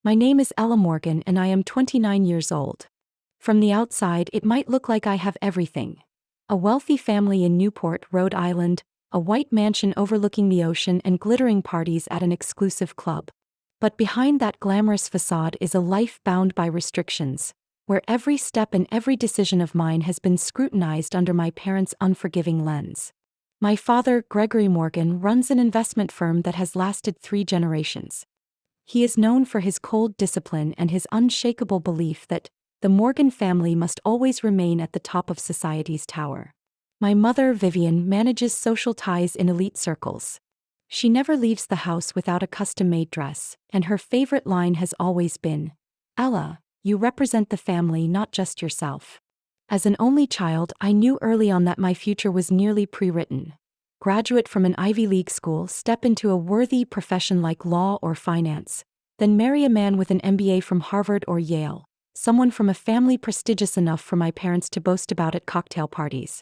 My name is Ella Morgan and I am 29 years old. From the outside, it might look like I have everything. A wealthy family in Newport, Rhode Island, a white mansion overlooking the ocean, and glittering parties at an exclusive club. But behind that glamorous facade is a life bound by restrictions, where every step and every decision of mine has been scrutinized under my parents' unforgiving lens. My father, Gregory Morgan, runs an investment firm that has lasted 3 generations. He is known for his cold discipline and his unshakable belief that the Morgan family must always remain at the top of society's tower. My mother, Vivian, manages social ties in elite circles. She never leaves the house without a custom-made dress, and her favorite line has always been, "Ella, you represent the family, not just yourself." As an only child, I knew early on that my future was nearly pre-written. Graduate from an Ivy League school, step into a worthy profession like law or finance, then marry a man with an MBA from Harvard or Yale, someone from a family prestigious enough for my parents to boast about at cocktail parties.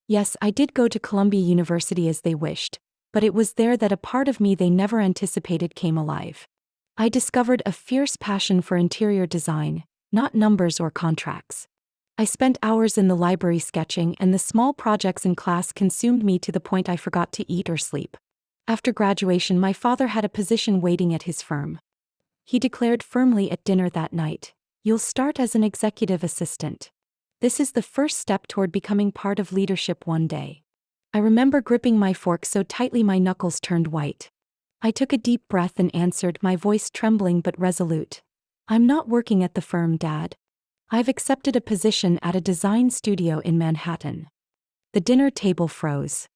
Yes, I did go to Columbia University as they wished, but it was there that a part of me they never anticipated came alive. I discovered a fierce passion for interior design, not numbers or contracts. I spent hours in the library sketching, and the small projects in class consumed me to the point I forgot to eat or sleep. After graduation, my father had a position waiting at his firm. He declared firmly at dinner that night, "You'll start as an executive assistant. This is the first step toward becoming part of leadership one day." I remember gripping my fork so tightly my knuckles turned white. I took a deep breath and answered, my voice trembling but resolute, "I'm not working at the firm, Dad. I've accepted a position at a design studio in Manhattan." The dinner table froze.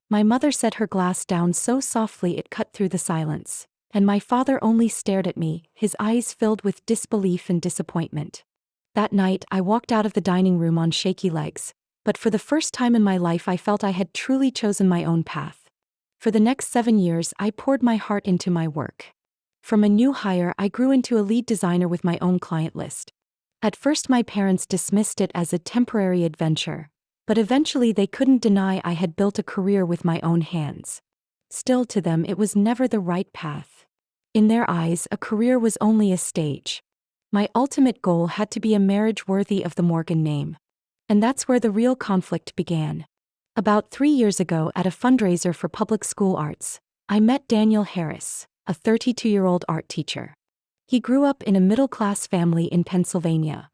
My mother set her glass down so softly it cut through the silence, and my father only stared at me, his eyes filled with disbelief and disappointment. That night, I walked out of the dining room on shaky legs, but for the first time in my life I felt I had truly chosen my own path. For the next 7 years, I poured my heart into my work. From a new hire, I grew into a lead designer with my own client list. At first, my parents dismissed it as a temporary adventure, but eventually they couldn't deny I had built a career with my own hands. Still, to them, it was never the right path. In their eyes, a career was only a stage. My ultimate goal had to be a marriage worthy of the Morgan name. And that's where the real conflict began. About 3 years ago, at a fundraiser for public school arts, I met Daniel Harris, a 32-year-old art teacher. He grew up in a middle-class family in Pennsylvania.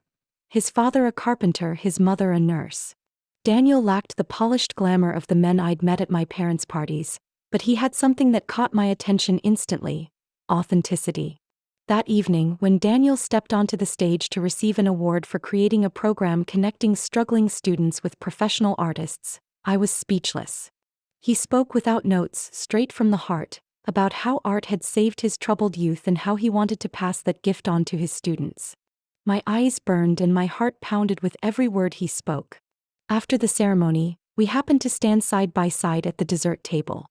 His father a carpenter, his mother a nurse. Daniel lacked the polished glamour of the men I'd met at my parents' parties, but he had something that caught my attention instantly: authenticity. That evening, when Daniel stepped onto the stage to receive an award for creating a program connecting struggling students with professional artists, I was speechless. He spoke without notes, straight from the heart, about how art had saved his troubled youth and how he wanted to pass that gift on to his students. My eyes burned and my heart pounded with every word he spoke. After the ceremony, we happened to stand side by side at the dessert table.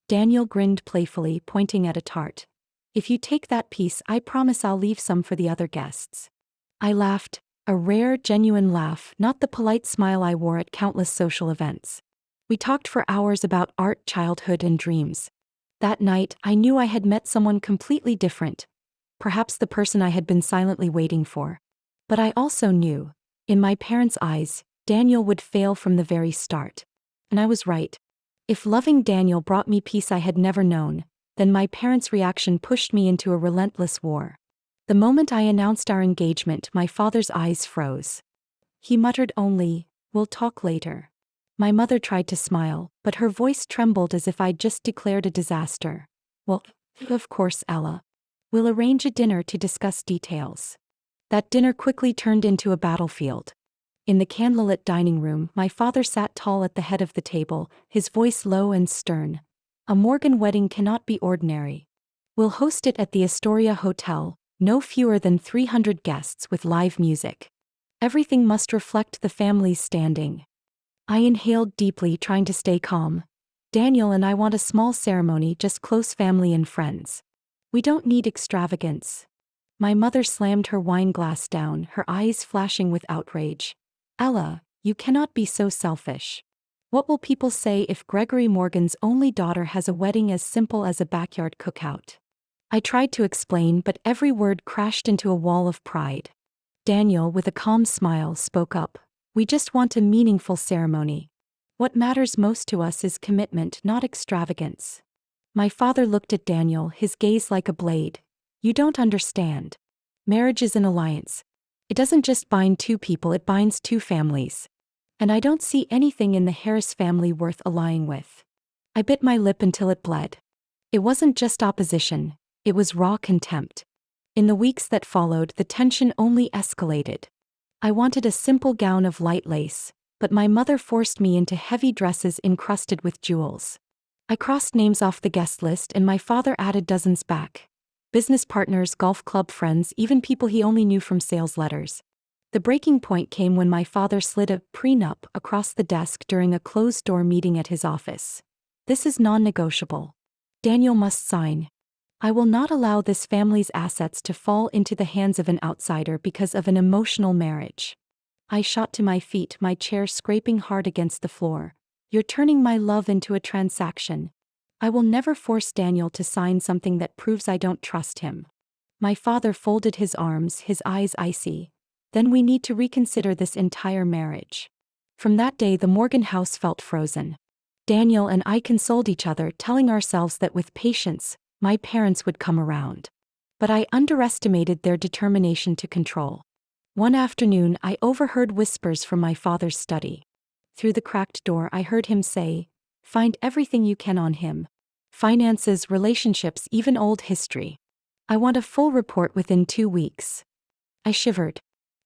Daniel grinned playfully, pointing at a tart. "If you take that piece, I promise I'll leave some for the other guests." I laughed, a rare, genuine laugh, not the polite smile I wore at countless social events. We talked for hours about art, childhood, and dreams. That night, I knew I had met someone completely different, perhaps the person I had been silently waiting for. But I also knew, in my parents' eyes, Daniel would fail from the very start. And I was right. If loving Daniel brought me peace I had never known, then my parents' reaction pushed me into a relentless war. The moment I announced our engagement, my father's eyes froze. He muttered only, "We'll talk later." My mother tried to smile, but her voice trembled as if I'd just declared a disaster. "Well, of course, Ella. We'll arrange a dinner to discuss details." That dinner quickly turned into a battlefield. In the candlelit dining room, my father sat tall at the head of the table, his voice low and stern. "A Morgan wedding cannot be ordinary. We'll host it at the Astoria Hotel, no fewer than 300 guests with live music. Everything must reflect the family's standing." I inhaled deeply, trying to stay calm. "Daniel and I want a small ceremony, just close family and friends. We don't need extravagance." My mother slammed her wine glass down, her eyes flashing with outrage. "Ella, you cannot be so selfish. What will people say if Gregory Morgan's only daughter has a wedding as simple as a backyard cookout?" I tried to explain, but every word crashed into a wall of pride. Daniel, with a calm smile, spoke up. We just want a meaningful ceremony. What matters most to us is commitment, not extravagance. My father looked at Daniel, his gaze like a blade. You don't understand. Marriage is an alliance. It doesn't just bind two people, it binds two families. And I don't see anything in the Harris family worth allying with. I bit my lip until it bled. It wasn't just opposition, it was raw contempt. In the weeks that followed, the tension only escalated. I wanted a simple gown of light lace, but my mother forced me into heavy dresses encrusted with jewels. I crossed names off the guest list and my father added dozens back. Business partners, golf club friends, even people he only knew from sales letters. The breaking point came when my father slid a prenup across the desk during a closed-door meeting at his office. This is non-negotiable. Daniel must sign. I will not allow this family's assets to fall into the hands of an outsider because of an emotional marriage. I shot to my feet, my chair scraping hard against the floor. You're turning my love into a transaction. I will never force Daniel to sign something that proves I don't trust him. My father folded his arms, his eyes icy. Then we need to reconsider this entire marriage. From that day, the Morgan house felt frozen. Daniel and I consoled each other, telling ourselves that with patience, my parents would come around. But I underestimated their determination to control. One afternoon, I overheard whispers from my father's study. Through the cracked door, I heard him say, "Find everything you can on him. Finances, relationships, even old history. I want a full report within 2 weeks." I shivered.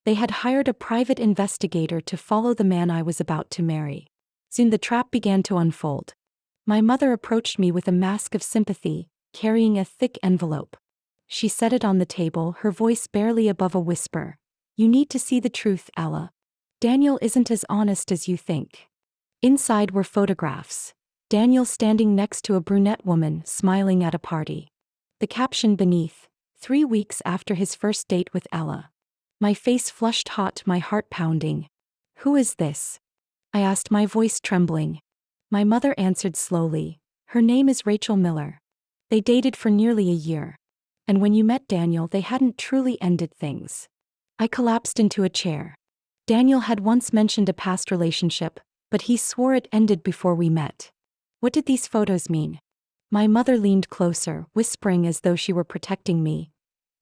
They had hired a private investigator to follow the man I was about to marry. Soon the trap began to unfold. My mother approached me with a mask of sympathy, carrying a thick envelope. She set it on the table, her voice barely above a whisper. "You need to see the truth, Ella. Daniel isn't as honest as you think." Inside were photographs. Daniel standing next to a brunette woman, smiling at a party. The caption beneath, 3 weeks after his first date with Ella. My face flushed hot, my heart pounding. "Who is this?" I asked, my voice trembling. My mother answered slowly. "Her name is Rachel Miller. They dated for nearly a year. And when you met Daniel, they hadn't truly ended things." I collapsed into a chair. Daniel had once mentioned a past relationship, but he swore it ended before we met. What did these photos mean? My mother leaned closer, whispering as though she were protecting me.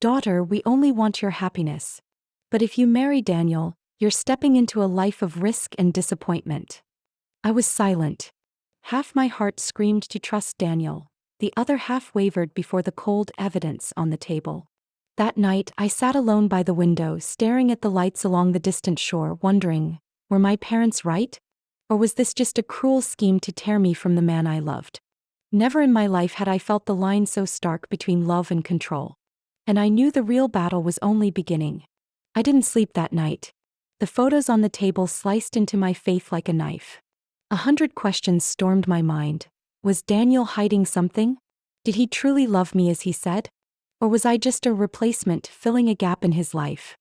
"Daughter, we only want your happiness. But if you marry Daniel, you're stepping into a life of risk and disappointment." I was silent. Half my heart screamed to trust Daniel. The other half wavered before the cold evidence on the table. That night, I sat alone by the window, staring at the lights along the distant shore, wondering, were my parents right? Or was this just a cruel scheme to tear me from the man I loved? Never in my life had I felt the line so stark between love and control. And I knew the real battle was only beginning. I didn't sleep that night. The photos on the table sliced into my faith like a knife. 100 questions stormed my mind. Was Daniel hiding something? Did he truly love me as he said? Or was I just a replacement filling a gap in his life?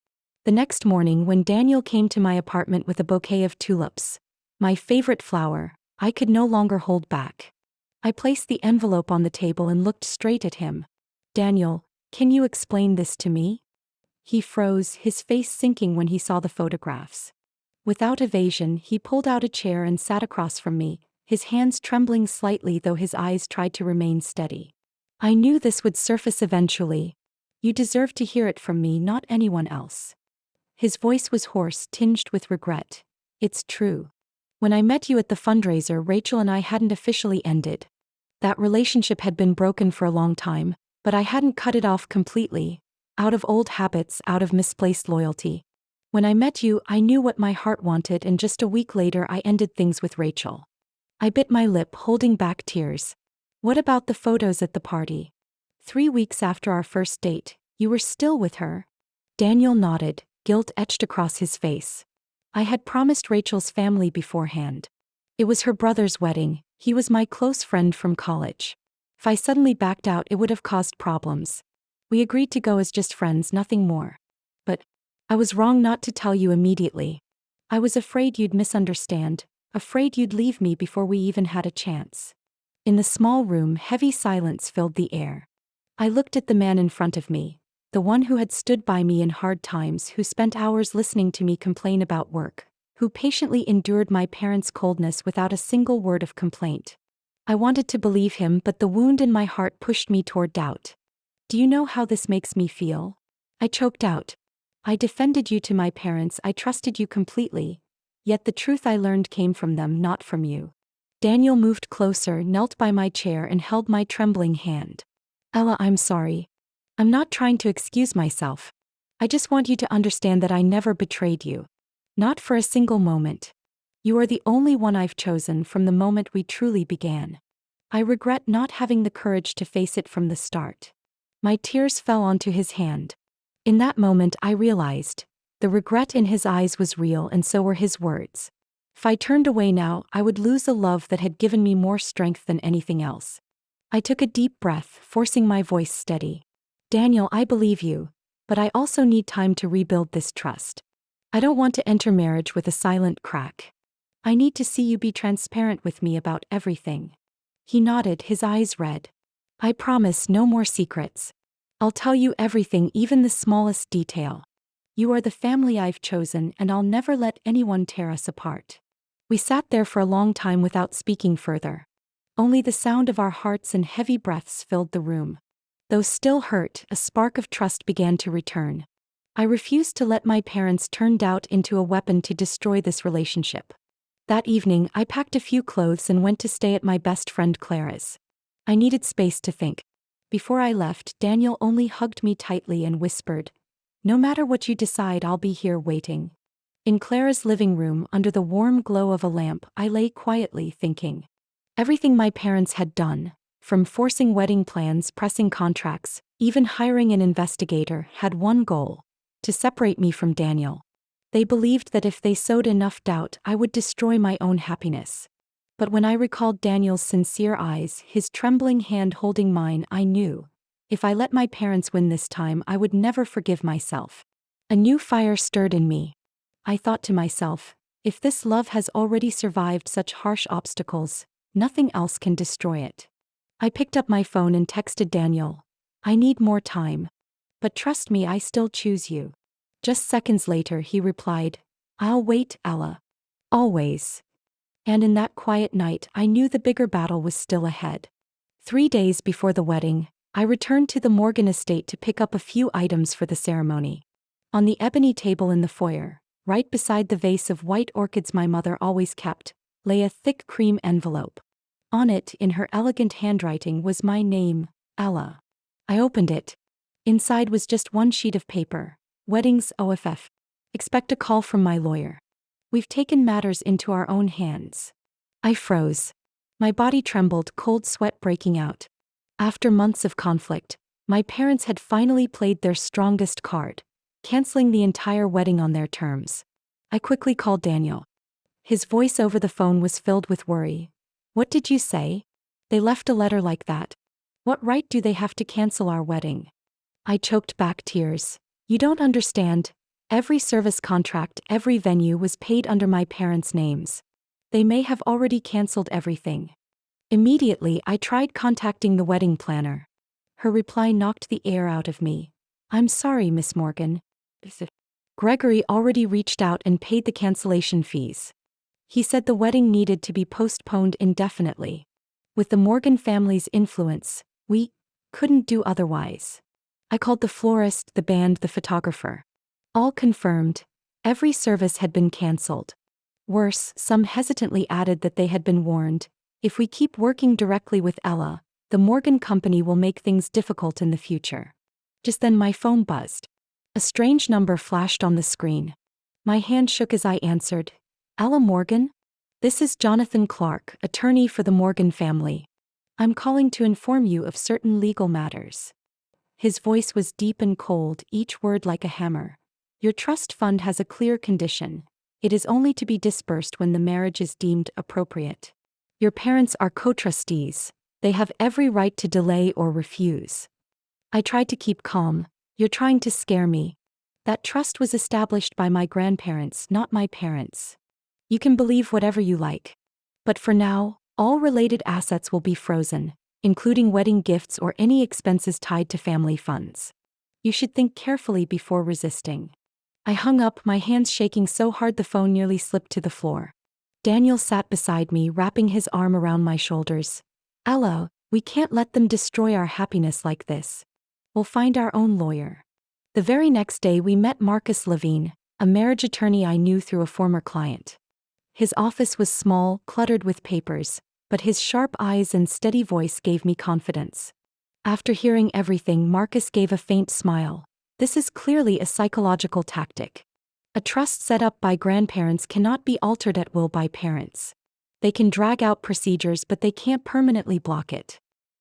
The next morning, when Daniel came to my apartment with a bouquet of tulips, my favorite flower, I could no longer hold back. I placed the envelope on the table and looked straight at him. "Daniel, can you explain this to me?" He froze, his face sinking when he saw the photographs. Without evasion, he pulled out a chair and sat across from me, his hands trembling slightly though his eyes tried to remain steady. "I knew this would surface eventually. You deserve to hear it from me, not anyone else." His voice was hoarse, tinged with regret. "It's true. When I met you at the fundraiser, Rachel and I hadn't officially ended. That relationship had been broken for a long time, but I hadn't cut it off completely, out of old habits, out of misplaced loyalty. When I met you, I knew what my heart wanted, and just a week later I ended things with Rachel." I bit my lip, holding back tears. "What about the photos at the party? 3 weeks after our first date, you were still with her?" Daniel nodded, guilt etched across his face. "I had promised Rachel's family beforehand. It was her brother's wedding, he was my close friend from college. If I suddenly backed out, it would have caused problems. We agreed to go as just friends, nothing more. But I was wrong not to tell you immediately. I was afraid you'd misunderstand, afraid you'd leave me before we even had a chance." In the small room, heavy silence filled the air. I looked at the man in front of me, the one who had stood by me in hard times, who spent hours listening to me complain about work, who patiently endured my parents' coldness without a single word of complaint. I wanted to believe him, but the wound in my heart pushed me toward doubt. "Do you know how this makes me feel?" I choked out. "I defended you to my parents, I trusted you completely. Yet the truth I learned came from them, not from you." Daniel moved closer, knelt by my chair, and held my trembling hand. "Ella, I'm sorry. I'm not trying to excuse myself. I just want you to understand that I never betrayed you. Not for a single moment. You are the only one I've chosen from the moment we truly began. I regret not having the courage to face it from the start." My tears fell onto his hand. In that moment I realized, the regret in his eyes was real, and so were his words. If I turned away now, I would lose a love that had given me more strength than anything else. I took a deep breath, forcing my voice steady. "Daniel, I believe you, but I also need time to rebuild this trust. I don't want to enter marriage with a silent crack. I need to see you be transparent with me about everything." He nodded, his eyes red. "I promise, no more secrets. I'll tell you everything, even the smallest detail. You are the family I've chosen, and I'll never let anyone tear us apart." We sat there for a long time without speaking further. Only the sound of our hearts and heavy breaths filled the room. Though still hurt, a spark of trust began to return. I refused to let my parents turn doubt into a weapon to destroy this relationship. That evening, I packed a few clothes and went to stay at my best friend Clara's. I needed space to think. Before I left, Daniel only hugged me tightly and whispered, "No matter what you decide, I'll be here waiting." In Clara's living room, under the warm glow of a lamp, I lay quietly thinking. Everything my parents had done, from forcing wedding plans, pressing contracts, even hiring an investigator, had one goal: to separate me from Daniel. They believed that if they sowed enough doubt, I would destroy my own happiness. But when I recalled Daniel's sincere eyes, his trembling hand holding mine, I knew, if I let my parents win this time, I would never forgive myself. A new fire stirred in me. I thought to myself, if this love has already survived such harsh obstacles, nothing else can destroy it. I picked up my phone and texted Daniel, "I need more time. But trust me, I still choose you." Just seconds later, he replied, "I'll wait, Ella. Always." And in that quiet night, I knew the bigger battle was still ahead. 3 days before the wedding, I returned to the Morgan estate to pick up a few items for the ceremony. On the ebony table in the foyer, right beside the vase of white orchids my mother always kept, lay a thick cream envelope. On it, in her elegant handwriting, was my name, Ella. I opened it. Inside was just one sheet of paper. "Weddings OFF. Expect a call from my lawyer. We've taken matters into our own hands." I froze. My body trembled, cold sweat breaking out. After months of conflict, my parents had finally played their strongest card, canceling the entire wedding on their terms. I quickly called Daniel. His voice over the phone was filled with worry. "What did you say? They left a letter like that. What right do they have to cancel our wedding?" I choked back tears. "You don't understand. Every service contract, every venue was paid under my parents' names. They may have already canceled everything." Immediately, I tried contacting the wedding planner. Her reply knocked the air out of me. "I'm sorry, Miss Morgan. Gregory already reached out and paid the cancellation fees. He said the wedding needed to be postponed indefinitely. With the Morgan family's influence, we couldn't do otherwise." I called the florist, the band, the photographer. All confirmed. Every service had been cancelled. Worse, some hesitantly added that they had been warned. "If we keep working directly with Ella, the Morgan company will make things difficult in the future." Just then my phone buzzed. A strange number flashed on the screen. My hand shook as I answered. "Ella Morgan? This is Jonathan Clark, attorney for the Morgan family. I'm calling to inform you of certain legal matters." His voice was deep and cold, each word like a hammer. "Your trust fund has a clear condition. It is only to be disbursed when the marriage is deemed appropriate. Your parents are co-trustees. They have every right to delay or refuse." I tried to keep calm. "You're trying to scare me. That trust was established by my grandparents, not my parents. You can believe whatever you like. But for now, all related assets will be frozen. including wedding gifts or any expenses tied to family funds. You should think carefully before resisting. I hung up, my hands shaking so hard the phone nearly slipped to the floor. Daniel sat beside me, wrapping his arm around my shoulders. Ella, we can't let them destroy our happiness like this. We'll find our own lawyer. The very next day we met Marcus Levine, a marriage attorney I knew through a former client. His office was small, cluttered with papers, but his sharp eyes and steady voice gave me confidence. After hearing everything, Marcus gave a faint smile. This is clearly a psychological tactic. A trust set up by grandparents cannot be altered at will by parents. They can drag out procedures, but they can't permanently block it.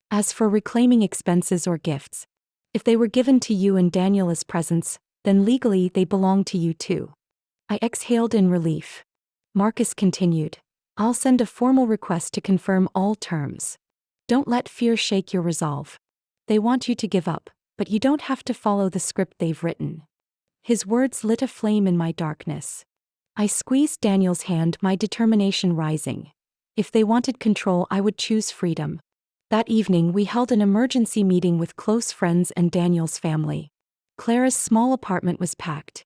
As for reclaiming expenses or gifts, if they were given to you in Daniela's presence, then legally they belong to you too. I exhaled in relief. Marcus continued, I'll send a formal request to confirm all terms. Don't let fear shake your resolve. They want you to give up, but you don't have to follow the script they've written. His words lit a flame in my darkness. I squeezed Daniel's hand, my determination rising. If they wanted control, I would choose freedom. That evening we held an emergency meeting with close friends and Daniel's family. Clara's small apartment was packed.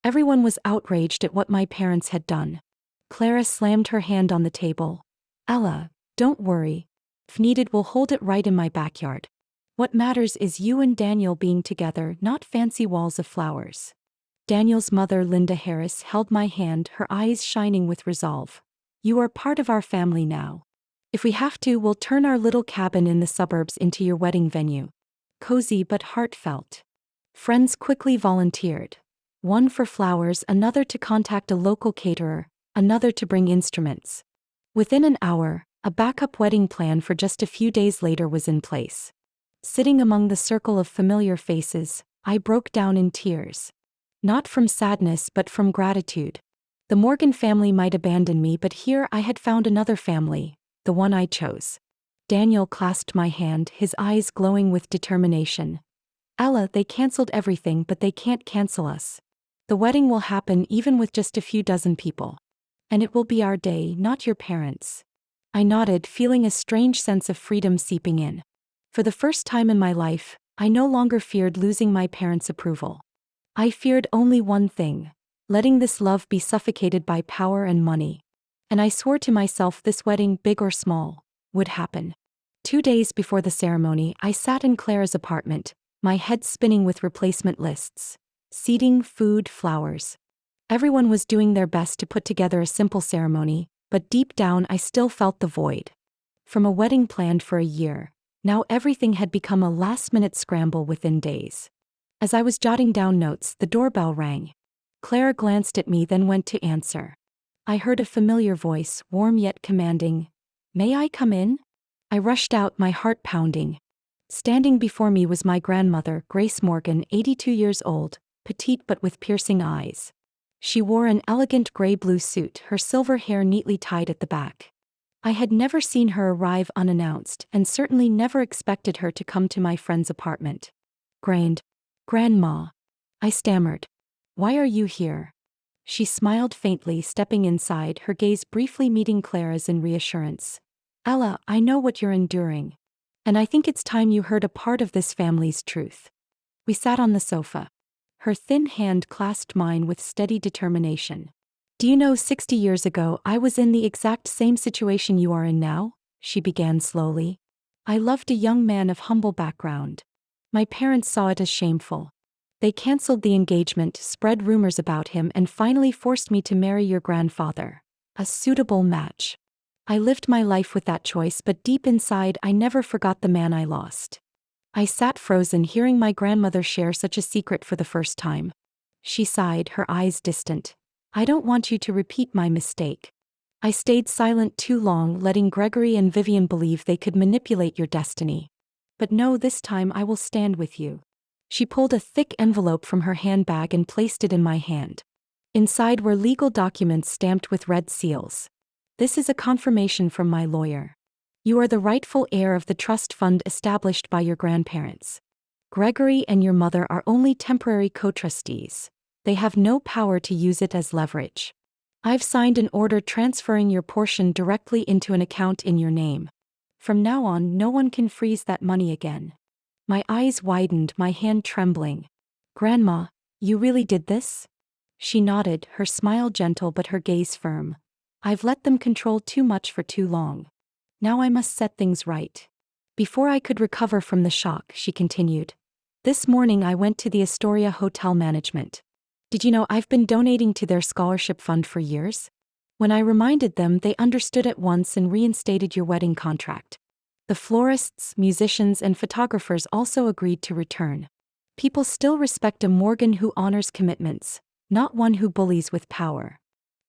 Everyone was outraged at what my parents had done. Clara slammed her hand on the table. Ella, don't worry. If needed, we'll hold it right in my backyard. What matters is you and Daniel being together, not fancy walls of flowers. Daniel's mother, Linda Harris, held my hand, her eyes shining with resolve. You are part of our family now. If we have to, we'll turn our little cabin in the suburbs into your wedding venue. Cozy but heartfelt. Friends quickly volunteered. One for flowers, another to contact a local caterer, another to bring instruments. Within an hour, a backup wedding plan for just a few days later was in place. Sitting among the circle of familiar faces, I broke down in tears. Not from sadness but from gratitude. The Morgan family might abandon me, but here I had found another family, the one I chose. Daniel clasped my hand, his eyes glowing with determination. Ella, they canceled everything, but they can't cancel us. The wedding will happen even with just a few dozen people. And it will be our day, not your parents'. I nodded, feeling a strange sense of freedom seeping in. For the first time in my life, I no longer feared losing my parents' approval. I feared only one thing: letting this love be suffocated by power and money. And I swore to myself this wedding, big or small, would happen. 2 days before the ceremony, I sat in Clara's apartment, my head spinning with replacement lists. Seating, food, flowers. Everyone was doing their best to put together a simple ceremony, but deep down I still felt the void. From a wedding planned for a year, now everything had become a last-minute scramble within days. As I was jotting down notes, the doorbell rang. Clara glanced at me, then went to answer. I heard a familiar voice, warm yet commanding. May I come in? I rushed out, my heart pounding. Standing before me was my grandmother, Grace Morgan, 82 years old, petite but with piercing eyes. She wore an elegant gray-blue suit, her silver hair neatly tied at the back. I had never seen her arrive unannounced, and certainly never expected her to come to my friend's apartment. Grandma. I stammered. Why are you here? She smiled faintly, stepping inside, her gaze briefly meeting Clara's in reassurance. Ella, I know what you're enduring. And I think it's time you heard a part of this family's truth. We sat on the sofa. Her thin hand clasped mine with steady determination. Do you know, 60 years ago I was in the exact same situation you are in now? She began slowly. I loved a young man of humble background. My parents saw it as shameful. They canceled the engagement, spread rumors about him, and finally forced me to marry your grandfather. A suitable match. I lived my life with that choice, but deep inside I never forgot the man I lost. I sat frozen, hearing my grandmother share such a secret for the first time. She sighed, her eyes distant. I don't want you to repeat my mistake. I stayed silent too long, letting Gregory and Vivian believe they could manipulate your destiny. But no, this time I will stand with you. She pulled a thick envelope from her handbag and placed it in my hand. Inside were legal documents stamped with red seals. This is a confirmation from my lawyer. You are the rightful heir of the trust fund established by your grandparents. Gregory and your mother are only temporary co-trustees. They have no power to use it as leverage. I've signed an order transferring your portion directly into an account in your name. From now on, no one can freeze that money again. My eyes widened, my hand trembling. Grandma, you really did this? She nodded, her smile gentle but her gaze firm. I've let them control too much for too long. Now I must set things right. Before I could recover from the shock, she continued. This morning I went to the Astoria Hotel Management. Did you know I've been donating to their scholarship fund for years? When I reminded them, they understood at once and reinstated your wedding contract. The florists, musicians, and photographers also agreed to return. People still respect a Morgan who honors commitments, not one who bullies with power.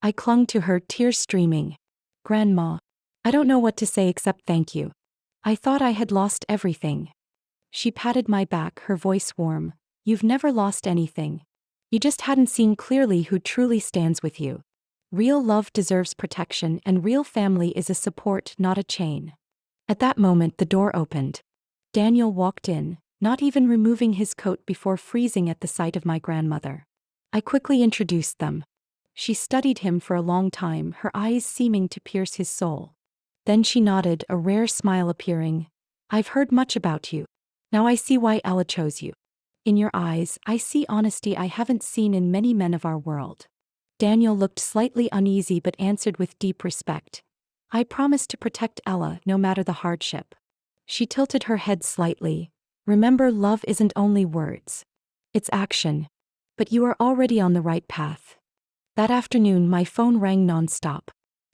I clung to her, tears streaming. Grandma, I don't know what to say except thank you. I thought I had lost everything. She patted my back, her voice warm. You've never lost anything. You just hadn't seen clearly who truly stands with you. Real love deserves protection, and real family is a support, not a chain. At that moment, the door opened. Daniel walked in, not even removing his coat before freezing at the sight of my grandmother. I quickly introduced them. She studied him for a long time, her eyes seeming to pierce his soul. Then she nodded, a rare smile appearing. I've heard much about you. Now I see why Ella chose you. In your eyes, I see honesty I haven't seen in many men of our world. Daniel looked slightly uneasy but answered with deep respect. I promise to protect Ella, no matter the hardship. She tilted her head slightly. Remember, love isn't only words. It's action. But you are already on the right path. That afternoon, my phone rang nonstop.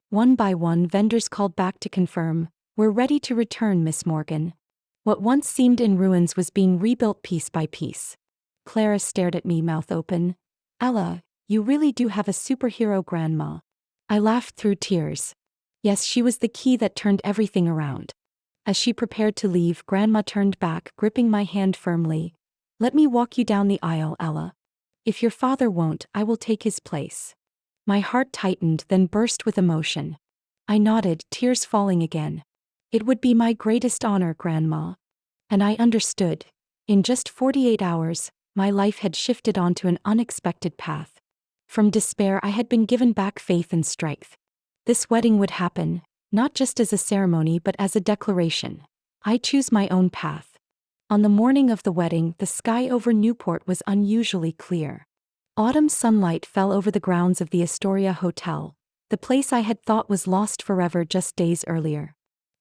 One by one, vendors called back to confirm, we're ready to return, Miss Morgan. What once seemed in ruins was being rebuilt piece by piece. Clara stared at me, mouth open. Ella, you really do have a superhero grandma. I laughed through tears. Yes, she was the key that turned everything around. As she prepared to leave, Grandma turned back, gripping my hand firmly. Let me walk you down the aisle, Ella. If your father won't, I will take his place. My heart tightened, then burst with emotion. I nodded, tears falling again. It would be my greatest honor, Grandma. And I understood. In just 48 hours, my life had shifted onto an unexpected path. From despair, I had been given back faith and strength. This wedding would happen, not just as a ceremony but as a declaration. I choose my own path. On the morning of the wedding, the sky over Newport was unusually clear. Autumn sunlight fell over the grounds of the Astoria Hotel, the place I had thought was lost forever just days earlier.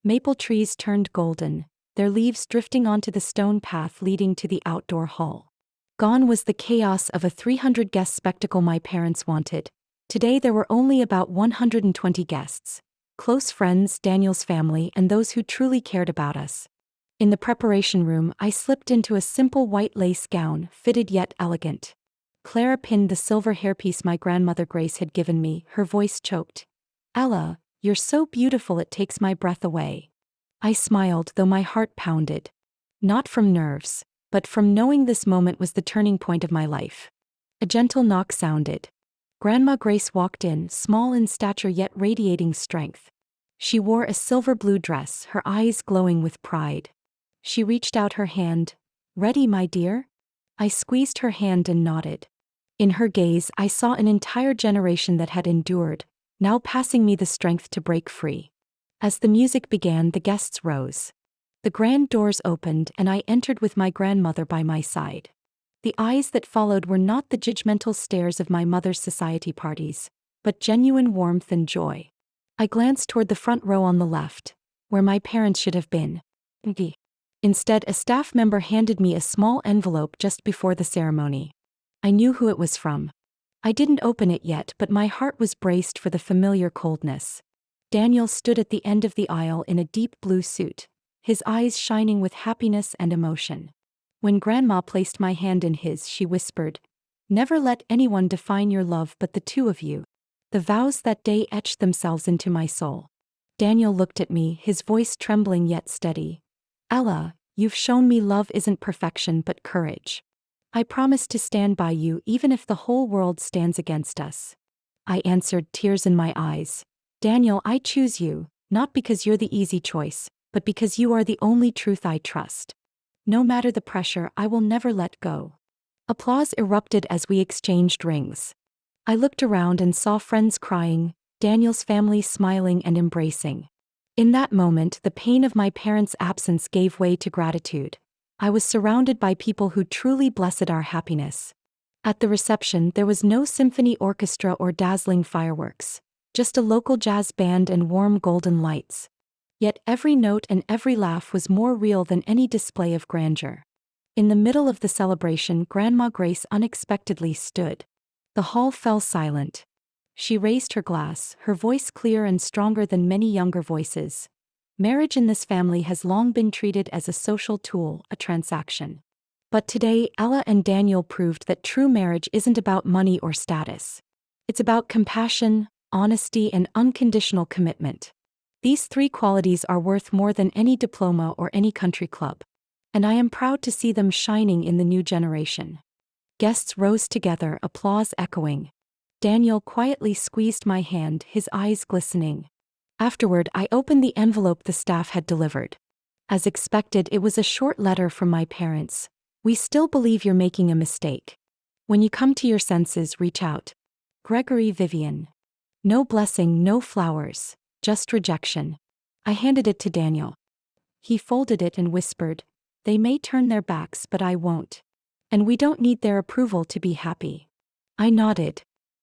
Maple trees turned golden, their leaves drifting onto the stone path leading to the outdoor hall. Gone was the chaos of a 300-guest spectacle my parents wanted. Today there were only about 120 guests. Close friends, Daniel's family, and those who truly cared about us. In the preparation room, I slipped into a simple white lace gown, fitted yet elegant. Clara pinned the silver hairpiece my grandmother Grace had given me, her voice choked. Ella, you're so beautiful it takes my breath away. I smiled, though my heart pounded. Not from nerves, but from knowing this moment was the turning point of my life. A gentle knock sounded. Grandma Grace walked in, small in stature yet radiating strength. She wore a silver-blue dress, her eyes glowing with pride. She reached out her hand. Ready, my dear? I squeezed her hand and nodded. In her gaze, I saw an entire generation that had endured, now passing me the strength to break free. As the music began, the guests rose. The grand doors opened, and I entered with my grandmother by my side. The eyes that followed were not the judgmental stares of my mother's society parties, but genuine warmth and joy. I glanced toward the front row on the left, where my parents should have been. Instead, a staff member handed me a small envelope just before the ceremony. I knew who it was from. I didn't open it yet, but my heart was braced for the familiar coldness. Daniel stood at the end of the aisle in a deep blue suit, his eyes shining with happiness and emotion. When Grandma placed my hand in his, she whispered, "Never let anyone define your love but the two of you." The vows that day etched themselves into my soul. Daniel looked at me, his voice trembling yet steady. Ella, you've shown me love isn't perfection but courage. I promise to stand by you even if the whole world stands against us. I answered, tears in my eyes. Daniel, I choose you, not because you're the easy choice, but because you are the only truth I trust. No matter the pressure, I will never let go. Applause erupted as we exchanged rings. I looked around and saw friends crying, Daniel's family smiling and embracing. In that moment, the pain of my parents' absence gave way to gratitude. I was surrounded by people who truly blessed our happiness. At the reception, there was no symphony orchestra or dazzling fireworks, just a local jazz band and warm golden lights. Yet every note and every laugh was more real than any display of grandeur. In the middle of the celebration, Grandma Grace unexpectedly stood. The hall fell silent. She raised her glass, her voice clear and stronger than many younger voices. Marriage in this family has long been treated as a social tool, a transaction. But today, Ella and Daniel proved that true marriage isn't about money or status. It's about compassion, honesty, and unconditional commitment. These three qualities are worth more than any diploma or any country club. And I am proud to see them shining in the new generation. Guests rose together, applause echoing. Daniel quietly squeezed my hand, his eyes glistening. Afterward, I opened the envelope the staff had delivered. As expected, it was a short letter from my parents. "We still believe you're making a mistake. When you come to your senses, reach out. Gregory Vivian." No blessing, no flowers, just rejection. I handed it to Daniel. He folded it and whispered, "They may turn their backs, but I won't. And we don't need their approval to be happy." I nodded.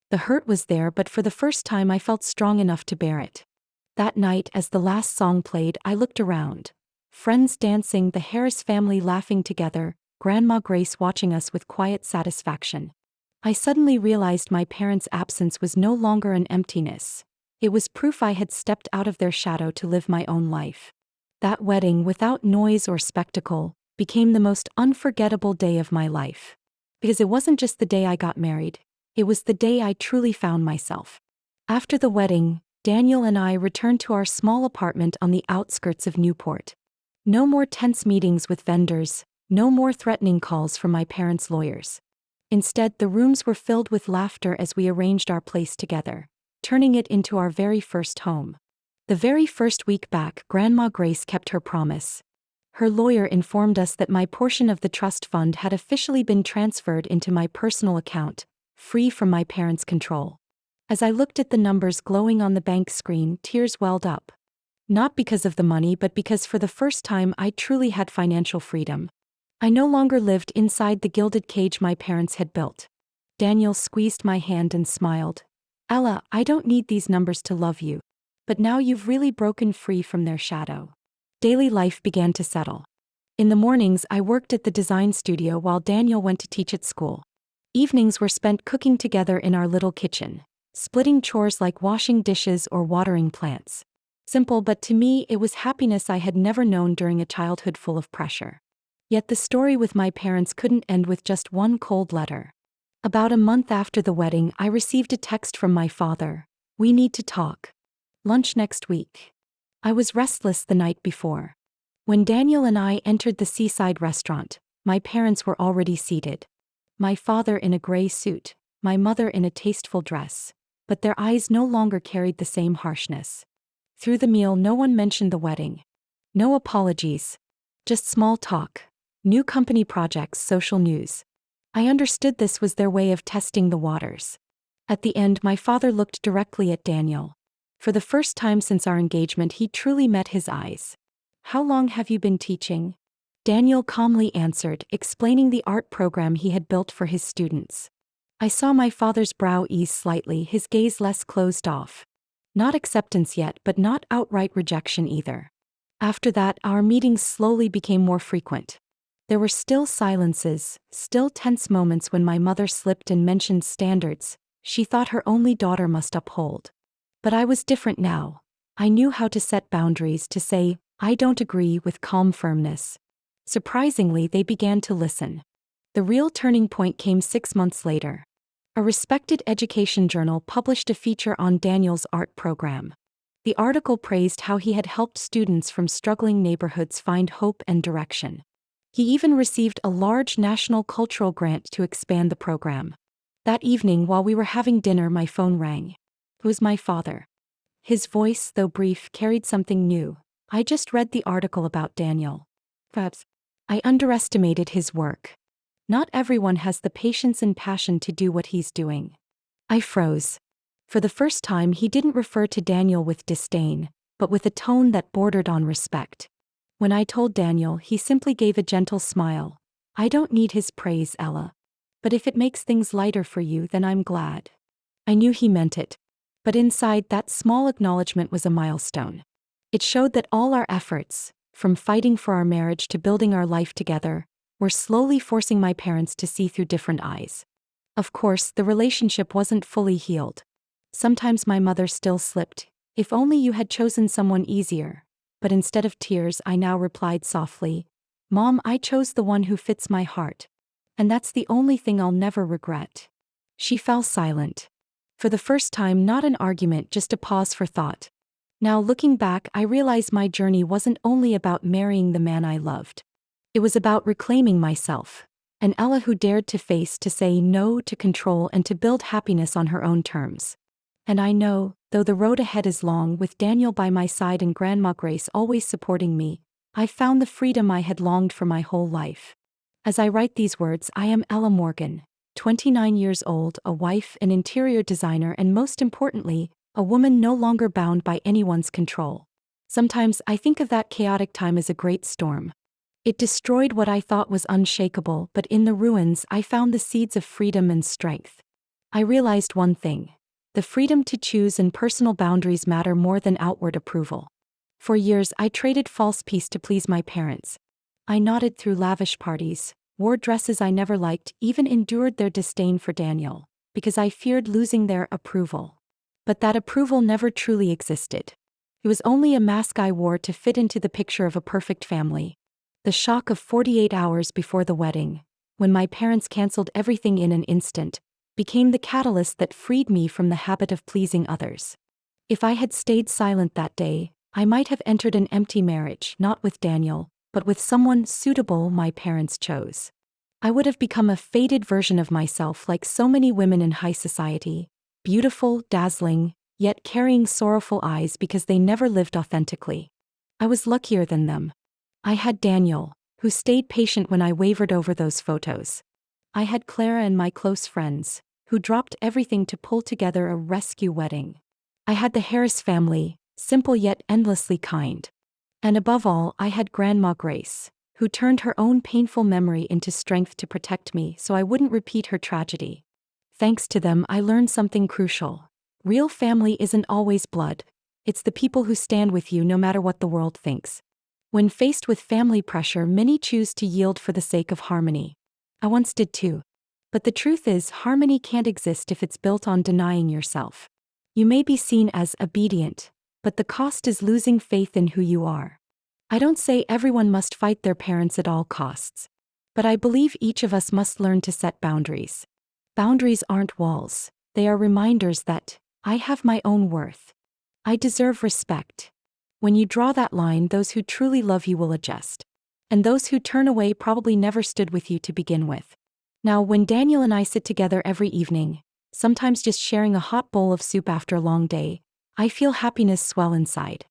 The hurt was there, but for the first time I felt strong enough to bear it. That night, as the last song played, I looked around. Friends dancing, the Harris family laughing together, Grandma Grace watching us with quiet satisfaction. I suddenly realized my parents' absence was no longer an emptiness. It was proof I had stepped out of their shadow to live my own life. That wedding, without noise or spectacle, became the most unforgettable day of my life. Because it wasn't just the day I got married, it was the day I truly found myself. After the wedding, Daniel and I returned to our small apartment on the outskirts of Newport. No more tense meetings with vendors, no more threatening calls from my parents' lawyers. Instead, the rooms were filled with laughter as we arranged our place together, turning it into our very first home. The very first week back, Grandma Grace kept her promise. Her lawyer informed us that my portion of the trust fund had officially been transferred into my personal account, free from my parents' control. As I looked at the numbers glowing on the bank screen, tears welled up. Not because of the money, but because for the first time I truly had financial freedom. I no longer lived inside the gilded cage my parents had built. Daniel squeezed my hand and smiled. "Ella, I don't need these numbers to love you. But now you've really broken free from their shadow." Daily life began to settle. In the mornings, I worked at the design studio while Daniel went to teach at school. Evenings were spent cooking together in our little kitchen, splitting chores like washing dishes or watering plants. Simple, but to me, it was happiness I had never known during a childhood full of pressure. Yet the story with my parents couldn't end with just one cold letter. About a month after the wedding, I received a text from my father. "We need to talk. Lunch next week." I was restless the night before. When Daniel and I entered the seaside restaurant, my parents were already seated. My father in a gray suit, my mother in a tasteful dress, but their eyes no longer carried the same harshness. Through the meal, no one mentioned the wedding. No apologies. Just small talk. New company projects, social news. I understood this was their way of testing the waters. At the end, my father looked directly at Daniel. For the first time since our engagement, he truly met his eyes. "How long have you been teaching?" Daniel calmly answered, explaining the art program he had built for his students. I saw my father's brow ease slightly, his gaze less closed off. Not acceptance yet, but not outright rejection either. After that, our meetings slowly became more frequent. There were still silences, still tense moments when my mother slipped and mentioned standards she thought her only daughter must uphold. But I was different now. I knew how to set boundaries, to say, "I don't agree," with calm firmness. Surprisingly, they began to listen. The real turning point came 6 months later. A respected education journal published a feature on Daniel's art program. The article praised how he had helped students from struggling neighborhoods find hope and direction. He even received a large national cultural grant to expand the program. That evening, while we were having dinner, my phone rang. It was my father. His voice, though brief, carried something new. "I just read the article about Daniel. Perhaps I underestimated his work. Not everyone has the patience and passion to do what he's doing." I froze. For the first time, he didn't refer to Daniel with disdain, but with a tone that bordered on respect. When I told Daniel, he simply gave a gentle smile. "I don't need his praise, Ella. But if it makes things lighter for you, then I'm glad." I knew he meant it. But inside, that small acknowledgement was a milestone. It showed that all our efforts, from fighting for our marriage to building our life together, were slowly forcing my parents to see through different eyes. Of course, the relationship wasn't fully healed. Sometimes my mother still slipped, "If only you had chosen someone easier." But instead of tears, I now replied softly, "Mom, I chose the one who fits my heart. And that's the only thing I'll never regret." She fell silent. For the first time, not an argument, just a pause for thought. Now, looking back, I realize my journey wasn't only about marrying the man I loved. It was about reclaiming myself, an Ella who dared to face, to say no to control, and to build happiness on her own terms. And I know, though the road ahead is long, with Daniel by my side and Grandma Grace always supporting me, I found the freedom I had longed for my whole life. As I write these words, I am Ella Morgan, 29 years old, a wife, an interior designer, and most importantly, a woman no longer bound by anyone's control. Sometimes I think of that chaotic time as a great storm. It destroyed what I thought was unshakable, but in the ruins I found the seeds of freedom and strength. I realized one thing: the freedom to choose and personal boundaries matter more than outward approval. For years I traded false peace to please my parents. I nodded through lavish parties, wore dresses I never liked, even endured their disdain for Daniel, because I feared losing their approval. But that approval never truly existed. It was only a mask I wore to fit into the picture of a perfect family. The shock of 48 hours before the wedding, when my parents canceled everything in an instant, became the catalyst that freed me from the habit of pleasing others. If I had stayed silent that day, I might have entered an empty marriage, not with Daniel, but with someone suitable my parents chose. I would have become a faded version of myself, like so many women in high society, beautiful, dazzling, yet carrying sorrowful eyes because they never lived authentically. I was luckier than them. I had Daniel, who stayed patient when I wavered over those photos. I had Clara and my close friends, who dropped everything to pull together a rescue wedding. I had the Harris family, simple yet endlessly kind. And above all, I had Grandma Grace, who turned her own painful memory into strength to protect me so I wouldn't repeat her tragedy. Thanks to them, I learned something crucial. Real family isn't always blood. It's the people who stand with you no matter what the world thinks. When faced with family pressure, many choose to yield for the sake of harmony. I once did too. But the truth is, harmony can't exist if it's built on denying yourself. You may be seen as obedient, but the cost is losing faith in who you are. I don't say everyone must fight their parents at all costs. But I believe each of us must learn to set boundaries. Boundaries aren't walls. They are reminders that I have my own worth. I deserve respect. When you draw that line, those who truly love you will adjust. And those who turn away probably never stood with you to begin with. Now, when Daniel and I sit together every evening, sometimes just sharing a hot bowl of soup after a long day, I feel happiness swell inside.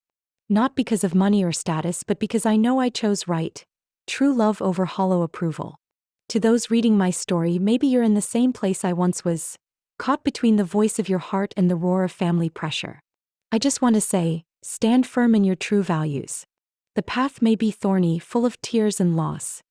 Not because of money or status, but because I know I chose right. True love over hollow approval. To those reading my story, maybe you're in the same place I once was, caught between the voice of your heart and the roar of family pressure. I just want to say, stand firm in your true values. The path may be thorny, full of tears and loss.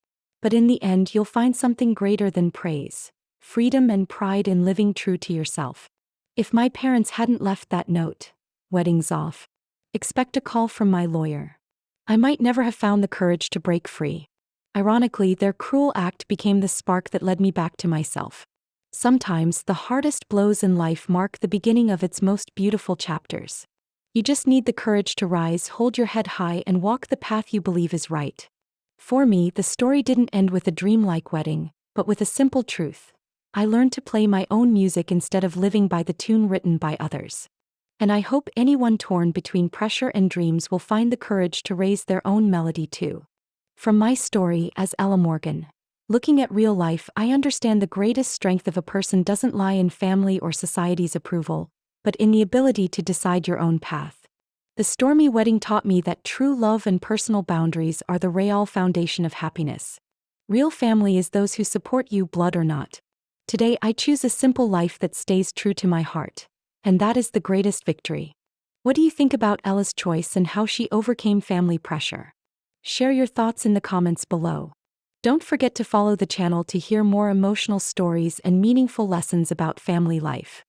But in the end, you'll find something greater than praise, freedom and pride in living true to yourself. If my parents hadn't left that note, "Wedding's off. Expect a call from my lawyer," I might never have found the courage to break free. Ironically, their cruel act became the spark that led me back to myself. Sometimes the hardest blows in life mark the beginning of its most beautiful chapters. You just need the courage to rise, hold your head high, and walk the path you believe is right. For me, the story didn't end with a dreamlike wedding, but with a simple truth. I learned to play my own music instead of living by the tune written by others. And I hope anyone torn between pressure and dreams will find the courage to raise their own melody too. From my story as Ella Morgan, looking at real life, I understand the greatest strength of a person doesn't lie in family or society's approval, but in the ability to decide your own path. The stormy wedding taught me that true love and personal boundaries are the real foundation of happiness. Real family is those who support you, blood or not. Today I choose a simple life that stays true to my heart. And that is the greatest victory. What do you think about Ella's choice and how she overcame family pressure? Share your thoughts in the comments below. Don't forget to follow the channel to hear more emotional stories and meaningful lessons about family life.